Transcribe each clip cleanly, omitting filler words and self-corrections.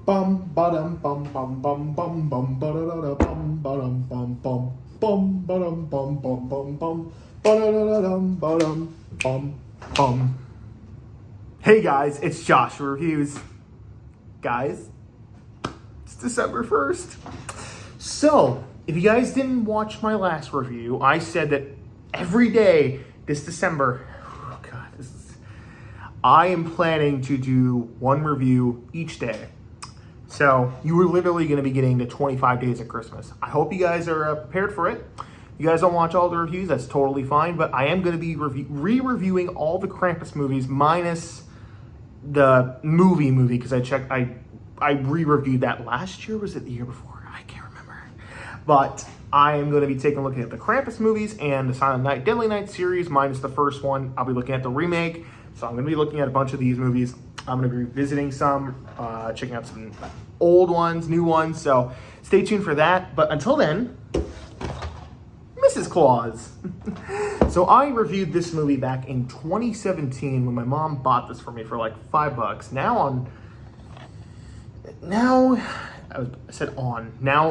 Bum ba-dum bum bum bum bum bum ba-da-da-da bum ba-dum bum bum bum ba-dum bum bum bum bum ba-da-da-da-dum ba-dum bum bum. Hey guys, it's Josh Reviews. Guys, it's December 1st. So, if you guys didn't watch my last review, I said that every day this December, oh God, I am planning to do one review each day. So you were literally going to be getting the 25 days of Christmas. I hope you guys are prepared for it. You guys don't watch all the reviews, that's totally fine. But I am going to be re-reviewing all the Krampus movies minus the movie because I re-reviewed that last year. Was it the year before? I can't remember. But I am going to be taking a look at the Krampus movies and the Silent Night, Deadly Night series minus the first one. I'll be looking at the remake. So I'm going to be looking at a bunch of these movies. I'm going to be revisiting some, checking out some old ones, new ones. So stay tuned for that. But until then, Mrs. Claus. So I reviewed this movie back in 2017 when my mom bought this for me for like $5. Now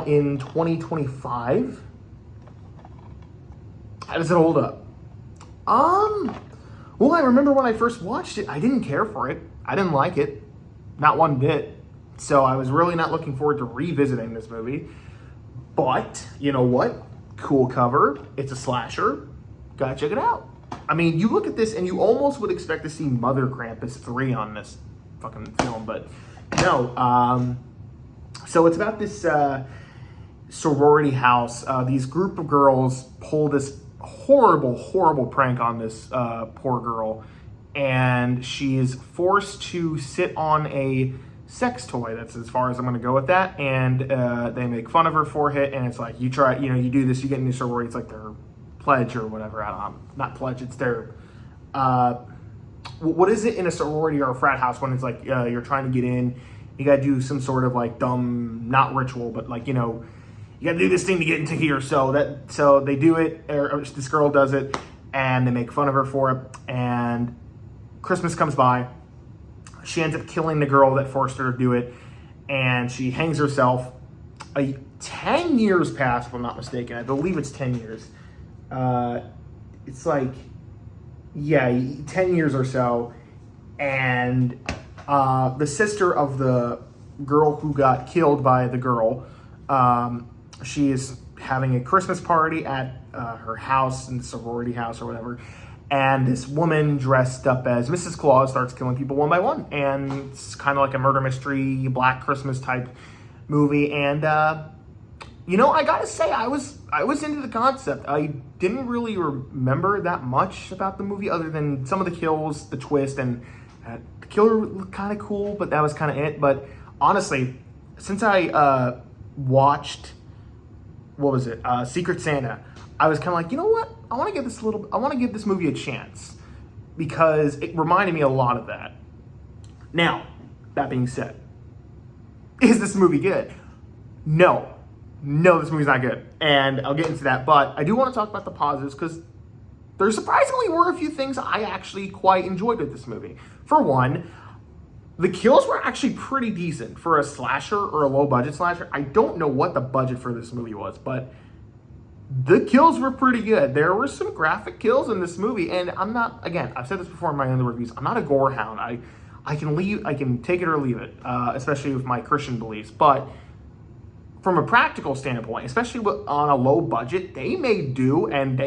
in 2025, how does it hold up? Well, I remember when I first watched it, I didn't care for it. I didn't like it, not one bit. So I was really not looking forward to revisiting this movie. But, you know what? Cool cover. It's a slasher. Gotta check it out. I mean, you look at this and you almost would expect to see Mother Krampus 3 on this fucking film, but no. So it's about this sorority house. These group of girls pull this horrible prank on this poor girl, and she is forced to sit on a sex toy. That's as far as I'm going to go with that. And they make fun of her for it, and it's like, you try, you do this, you get in the sorority, it's like their pledge or whatever. I don't know, not pledge, it's their what is it in a sorority or a frat house when it's like you're trying to get in, you got to do some sort of like dumb, not ritual, but like, you got to do this thing to get into here. So they do it, or this girl does it, and they make fun of her for it. And Christmas comes by. She ends up killing the girl that forced her to do it, and she hangs herself. 10 years pass, if I'm not mistaken. I believe it's 10 years. It's like, 10 years or so. And the sister of the girl who got killed by the girl, she is having a Christmas party at her house, in the sorority house or whatever. And this woman dressed up as Mrs. Claus starts killing people one by one. And it's kind of like a murder mystery, Black Christmas type movie. And, I gotta say, I was into the concept. I didn't really remember that much about the movie other than some of the kills, the twist, and the killer looked kind of cool, but that was kind of it. But honestly, since I watched, what was it, Secret Santa, I was kind of like, you know what? I want to give this movie a chance because it reminded me a lot of that. Now, that being said, is this movie good? No, this movie's not good. And I'll get into that, but I do want to talk about the positives because there surprisingly were a few things I actually quite enjoyed with this movie. For one, the kills were actually pretty decent for a slasher or a low-budget slasher. I don't know what the budget for this movie was, but the kills were pretty good. There were some graphic kills in this movie, and I'm not, again, I've said this before in my other reviews, I'm not a gore hound. I can take it or leave it, especially with my Christian beliefs. But from a practical standpoint, especially on a low budget, they made do, and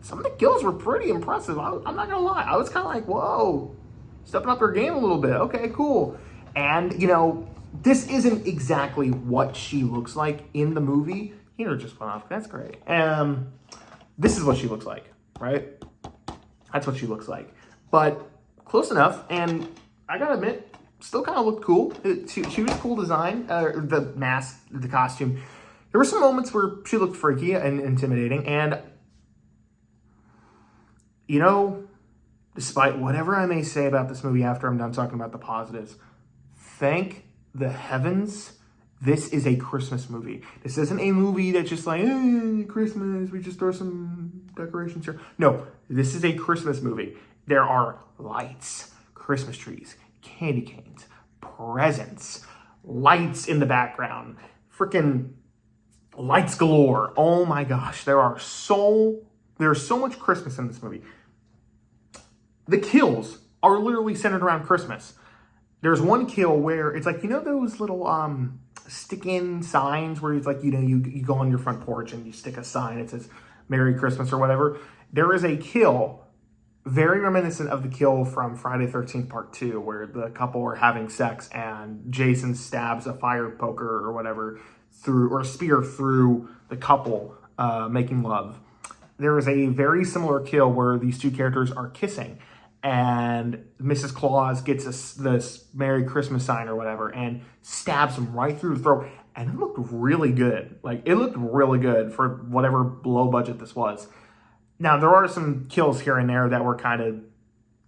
some of the kills were pretty impressive. I'm not gonna lie. I was kind of like, whoa, stepping up their game a little bit. Okay, cool. And, this isn't exactly what she looks like in the movie. Heater just went off. That's great. This is what she looks like, right? That's what she looks like. But close enough. And I gotta admit, still kind of looked cool. She was cool design. The mask, the costume. There were some moments where she looked freaky and intimidating. And, despite whatever I may say about this movie after I'm done talking about the positives, thank the heavens, this is a Christmas movie. This isn't a movie that's just like, Christmas, we just throw some decorations here. No, this is a Christmas movie. There are lights, Christmas trees, candy canes, presents, lights in the background, freaking lights galore. Oh my gosh, there's so much Christmas in this movie. The kills are literally centered around Christmas. There's one kill where it's like, you know those little stick-in signs where it's like, you know, you go on your front porch and you stick a sign, it says Merry Christmas or whatever. There is a kill very reminiscent of the kill from Friday the 13th Part 2, where the couple are having sex and Jason stabs a fire poker or whatever or a spear through the couple making love. There is a very similar kill where these two characters are kissing and Mrs. Claus gets this Merry Christmas sign or whatever and stabs him right through the throat. And it looked really good. Like, it looked really good for whatever low budget this was. Now, there are some kills here and there that were kind of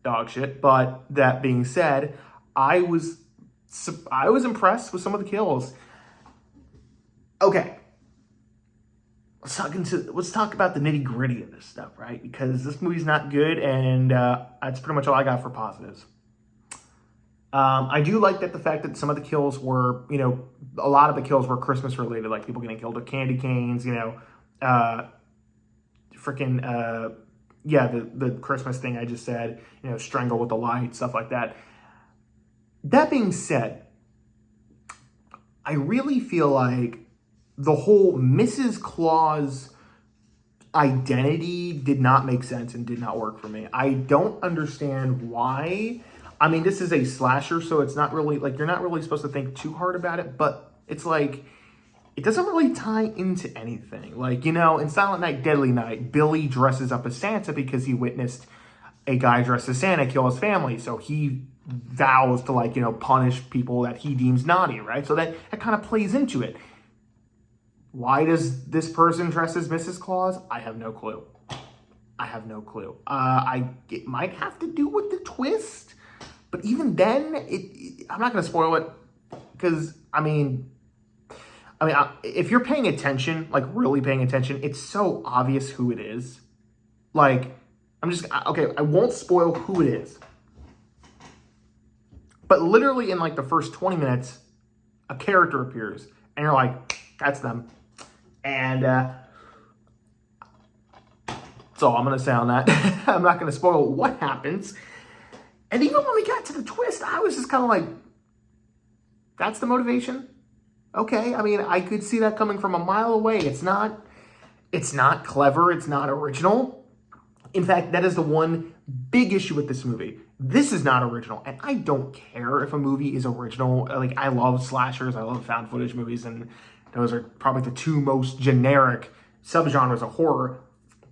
dog shit, but that being said, I was impressed with some of the kills. Okay. Let's talk about the nitty gritty of this stuff, right? Because this movie's not good, and that's pretty much all I got for positives. I do like that the fact that some of the kills were, you know, a lot of the kills were Christmas related, like people getting killed with candy canes, you know, the Christmas thing I just said, you know, strangle with the light, stuff like that. That being said, I really feel like the whole Mrs. Claus identity did not make sense and did not work for me. I don't understand why. I mean, this is a slasher, so it's not really, like, you're not really supposed to think too hard about it, but it's like, it doesn't really tie into anything. Like, you know, in Silent Night, Deadly Night, Billy dresses up as Santa because he witnessed a guy dressed as Santa kill his family, so he vows to, like, you know, punish people that he deems naughty, right? So that kind of plays into it. Why does this person dress as Mrs. Claus? I have no clue. It might have to do with the twist, but even then, I'm not going to spoil it because, I mean, if you're paying attention, like really paying attention, it's so obvious who it is. Like, I won't spoil who it is. But literally in like the first 20 minutes, a character appears and you're like, that's them. And that's all I'm going to say on that. I'm not going to spoil what happens. And even when we got to the twist, I was just kind of like, that's the motivation? Okay, I mean, I could see that coming from a mile away. It's not clever. It's not original. In fact, that is the one big issue with this movie. This is not original, and I don't care if a movie is original. Like, I love slashers. I love found footage movies, and those are probably the two most generic subgenres of horror.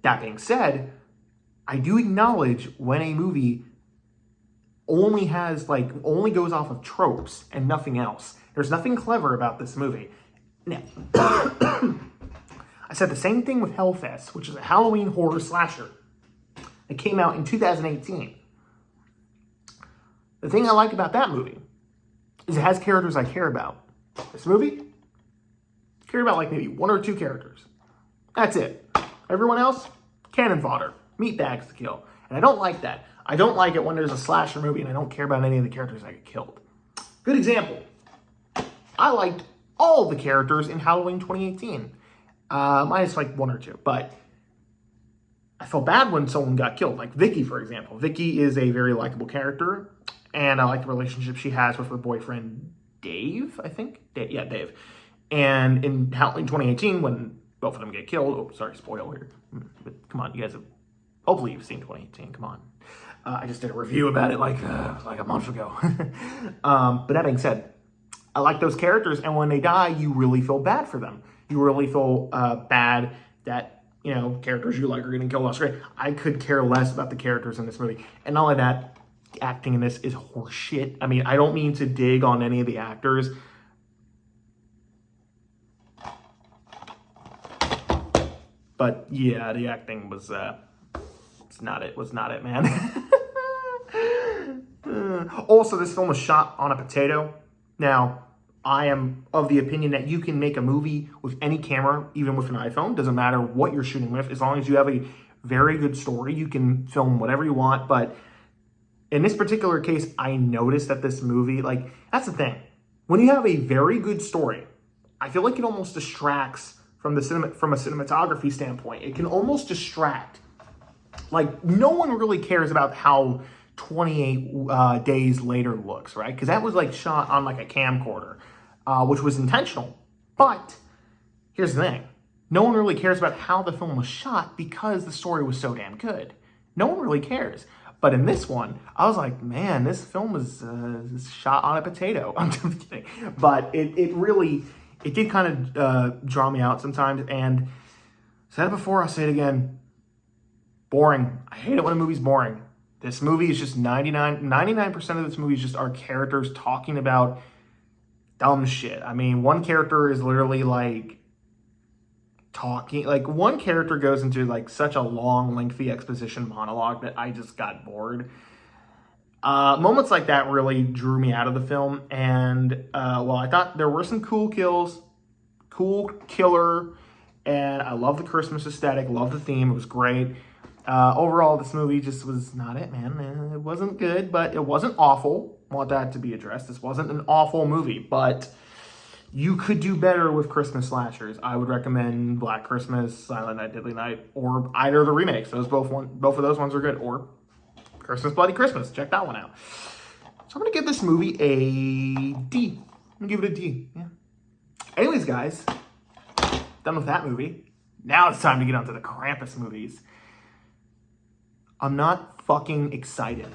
That being said, I do acknowledge when a movie only goes off of tropes and nothing else. There's nothing clever about this movie. Now, I said the same thing with Hellfest, which is a Halloween horror slasher that came out in 2018. The thing I like about that movie is it has characters I care about. This movie, I care about like maybe one or two characters. That's it. Everyone else, cannon fodder, meatbags to kill. And I don't like that. I don't like it when there's a slasher movie and I don't care about any of the characters that get killed. Good example. I liked all the characters in Halloween 2018. Minus like one or two. But I felt bad when someone got killed. Like Vicky, for example. Vicky is a very likable character. And I like the relationship she has with her boyfriend, Dave, I think. Dave. And in Halloween 2018, when both of them get killed. Oh, sorry, spoiler here. But come on, you guys have... Hopefully you've seen 2018. Come on. I just did a review about it like a month ago. But that being said, I like those characters, and when they die, you really feel bad for them. You really feel bad that, you know, characters you like are getting killed off screen. I could care less about the characters in this movie. And not only that, the acting in this is horseshit. I mean, I don't mean to dig on any of the actors. But yeah, the acting was not it, man. Also, this film was shot on a potato. Now, I am of the opinion that you can make a movie with any camera, even with an iPhone. Doesn't matter what you're shooting with. As long as you have a very good story, you can film whatever you want. But in this particular case, I noticed that this movie, like, that's the thing. when you have a very good story, I feel like it almost distracts from from a cinematography standpoint. It can almost distract. Like, no one really cares about how 28 days later looks, right? Because that was like shot on like a camcorder, which was intentional. But here's the thing. No one really cares about how the film was shot because the story was so damn good. No one really cares. But in this one, I was like, man, this film was shot on a potato. I'm just kidding. But it did kind of draw me out sometimes. And said it before, I'll say it again. Boring. I hate it when a movie's boring. This movie is just 99% of this movie is just our characters talking about dumb shit. I mean, one character is literally like talking, like one character goes into like such a long, lengthy exposition monologue that I just got bored. Moments like that really drew me out of the film. And while I thought there were some cool kills, cool killer, and I love the Christmas aesthetic, love the theme, it was great. Overall, this movie just was not it, man. It wasn't good, but it wasn't awful. I want that to be addressed. This wasn't an awful movie, but you could do better with Christmas slashers. I would recommend Black Christmas, Silent Night, Deadly Night, or either of the remakes. Both of those ones are good. Or Christmas, Bloody Christmas. Check that one out. So I'm going to give this movie a D. I'm going to give it a D. Yeah. Anyways, guys, done with that movie. Now it's time to get on to the Krampus movies. I'm not fucking excited.